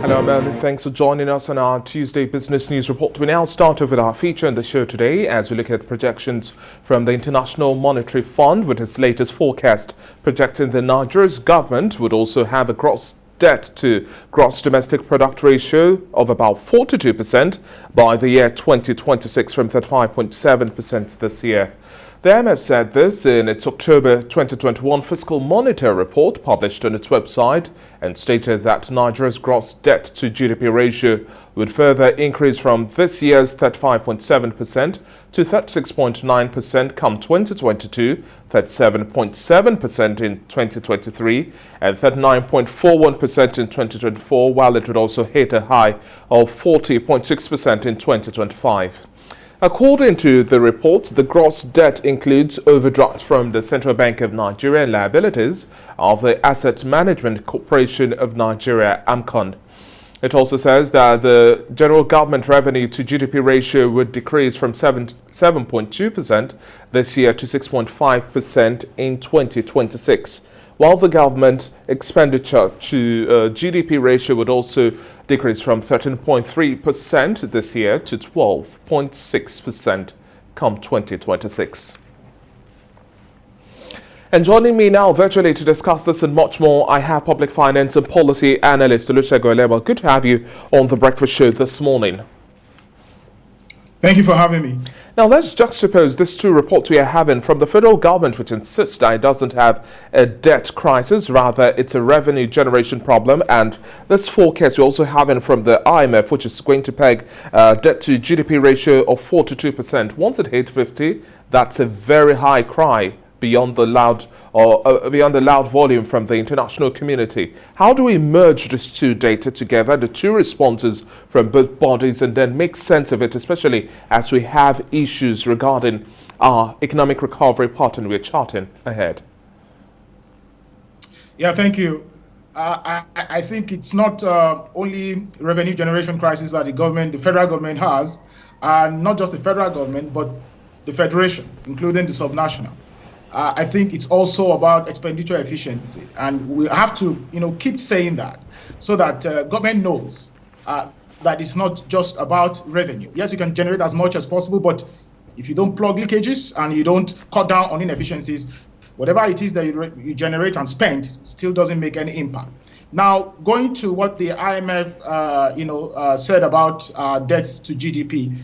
Hello, Melvin. Thanks for joining us on our Tuesday Business News Report. We now start off with our feature in the show today as we look at projections from the International Monetary Fund with its latest forecast projecting the Nigeria's government would also have a gross debt to gross domestic product ratio of about 42% by the year 2026 from 35.7% this year. The IMF said this in its October 2021 fiscal monitor report published on its website and stated that Nigeria's gross debt to GDP ratio would further increase from this year's 35.7% to 36.9% come 2022, 37.7% in 2023, and 39.41% in 2024, while it would also hit a high of 40.6% in 2025. According to the report, the gross debt includes overdrafts from the Central Bank of Nigeria and liabilities of the Asset Management Corporation of Nigeria, AMCON. It also says that the general government revenue to GDP ratio would decrease from 7.2% this year to 6.5% in 2026, while the government expenditure to GDP ratio would also decrease from 13.3% this year to 12.6% come 2026. And joining me now virtually to discuss this and much more, I have public finance and policy analyst Olusegun Elemo. Good to have you on the breakfast show this morning. Thank you for having me. Now, let's juxtapose these two reports we are having from the federal government, which insists that it doesn't have a debt crisis, rather it's a revenue generation problem, and this forecast we're also having from the IMF, which is going to peg debt to GDP ratio of 42%. Once it hit 50, that's a very high cry beyond the loud volume from the international community. How do we merge these two data together, the two responses from both bodies, and then make sense of it, especially as we have issues regarding our economic recovery pattern we're charting ahead? Yeah, thank you. I think it's not only revenue generation crisis that the federal government has, and not just the federal government, but the federation, including the subnational. I think it's also about expenditure efficiency, and we have to, keep saying that so that government knows that it's not just about revenue. Yes, you can generate as much as possible, but if you don't plug leakages and you don't cut down on inefficiencies, whatever it is that you generate and spend still doesn't make any impact. Now, going to what the IMF, said about debt to GDP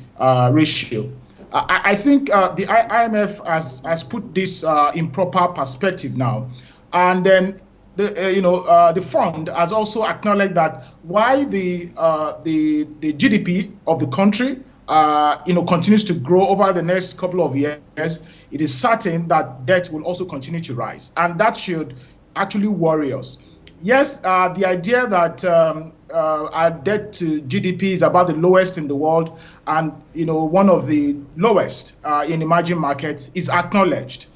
ratio. I think the IMF has put this in proper perspective now, and then the fund has also acknowledged that while the GDP of the country continues to grow over the next couple of years, it is certain that debt will also continue to rise, and that should actually worry us. Yes, the idea that our debt to GDP is about the lowest in the world and one of the lowest in emerging markets is acknowledged.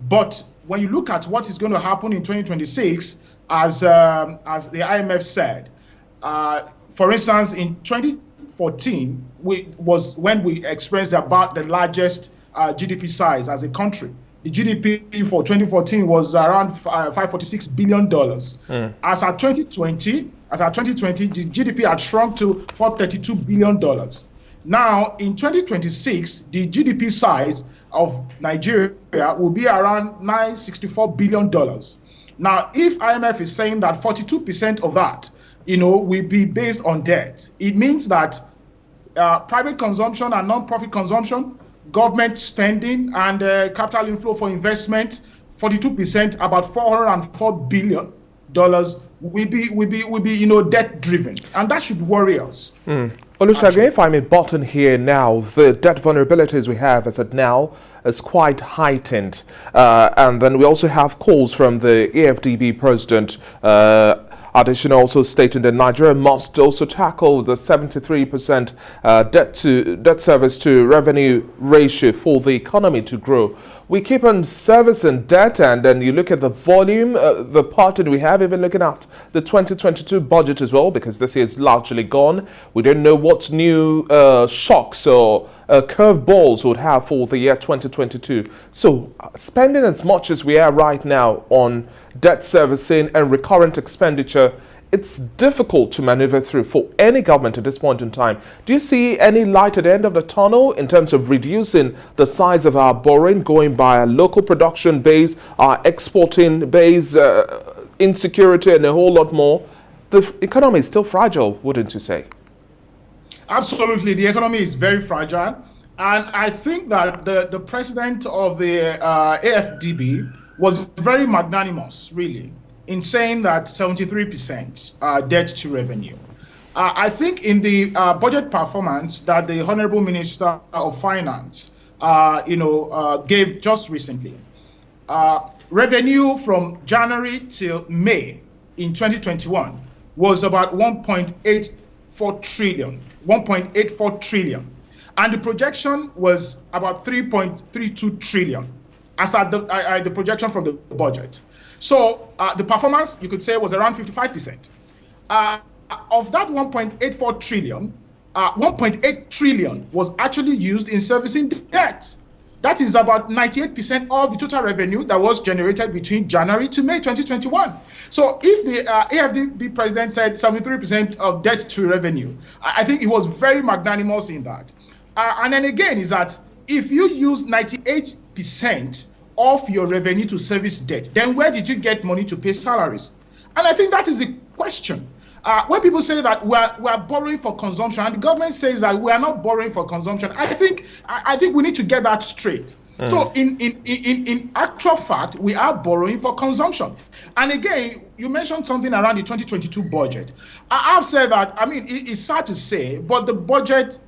But when you look at what is going to happen in 2026, as the IMF said, for instance, in 2014 was when we experienced about the largest GDP size as a country. The GDP for 2014 was around $546 billion. As at 2020, the GDP had shrunk to $432 billion. Now, in 2026, the GDP size of Nigeria will be around $964 billion. Now, if IMF is saying that 42% of that, will be based on debt, it means that private consumption and non-profit consumption, government spending and capital inflow for investment, 42%, about $404 billion will be debt driven, and that should worry us. Olusegun, if I may button here now, the debt vulnerabilities we have as at now is quite heightened, and then we also have calls from the AFDB president. Additionally, also stating that Nigeria must also tackle the 73% debt service to revenue ratio for the economy to grow. We keep on servicing debt, and then you look at the volume, the pattern we have, even looking at the 2022 budget as well, because this year is largely gone. We don't know what new shocks or curveballs would have for the year 2022. So spending as much as we are right now on debt servicing and recurrent expenditure, it's difficult to maneuver through for any government at this point in time. Do you see any light at the end of the tunnel in terms of reducing the size of our borrowing, going by a local production base, our exporting base, insecurity, and a whole lot more? The economy is still fragile, wouldn't you say? Absolutely. The economy is very fragile. And I think that the president of the AFDB was very magnanimous, really, in saying that 73% debt to revenue. I think in the budget performance that the Honorable Minister of Finance, gave just recently, revenue from January till May in 2021 was about 1.84 trillion. And the projection was about 3.32 trillion as at the projection from the budget. So the performance, you could say, was around 55%. Of that 1.84 trillion, 1.8 trillion was actually used in servicing debt. That is about 98% of the total revenue that was generated between January to May 2021. So if the AFDB president said 73% of debt to revenue, I think he was very magnanimous in that. And then again is that if you use 98% of your revenue to service debt, then where did you get money to pay salaries? And I think that is the question. When people say that we are borrowing for consumption, and the government says that we are not borrowing for consumption, I think we need to get that straight. So in actual fact, we are borrowing for consumption. And again, you mentioned something around the 2022 budget. I've said that, I mean, it's sad to say, but the budget,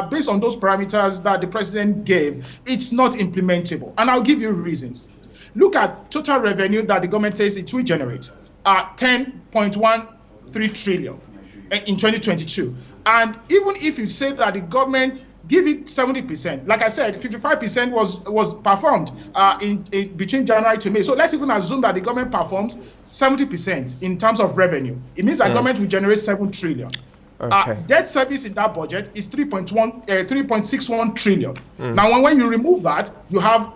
based on those parameters that the president gave, it's not implementable. And I'll give you reasons. Look at total revenue that the government says it will generate, 10.13 trillion in 2022. And even if you say that the government give it 70%. Like I said, 55% was performed in between January to May. So let's even assume that the government performs 70% in terms of revenue. It means that government will generate 7 trillion. Okay. Debt service in that budget is 3.61 trillion. Now, when you remove that, you have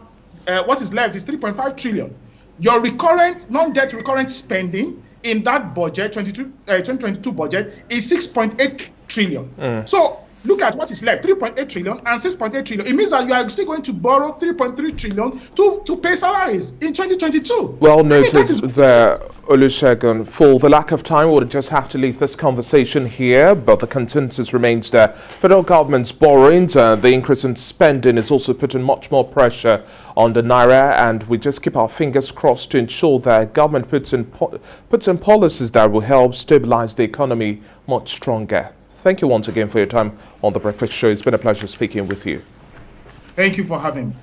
what is left is 3.5 trillion. Your recurrent, non-debt recurrent spending in that budget, 2022 budget, is 6.8 trillion. So look at what is left, 3.8 trillion and 6.8 trillion. It means that you are still going to borrow 3.3 trillion to pay salaries in 2022. Well noted there, Olusegun. For the lack of time, we'll just have to leave this conversation here, but the consensus remains there. Federal government's borrowings, the increase in spending is also putting much more pressure on the Naira, and we just keep our fingers crossed to ensure that government puts in policies that will help stabilize the economy much stronger. Thank you once again for your time on The Breakfast Show. It's been a pleasure speaking with you. Thank you for having me.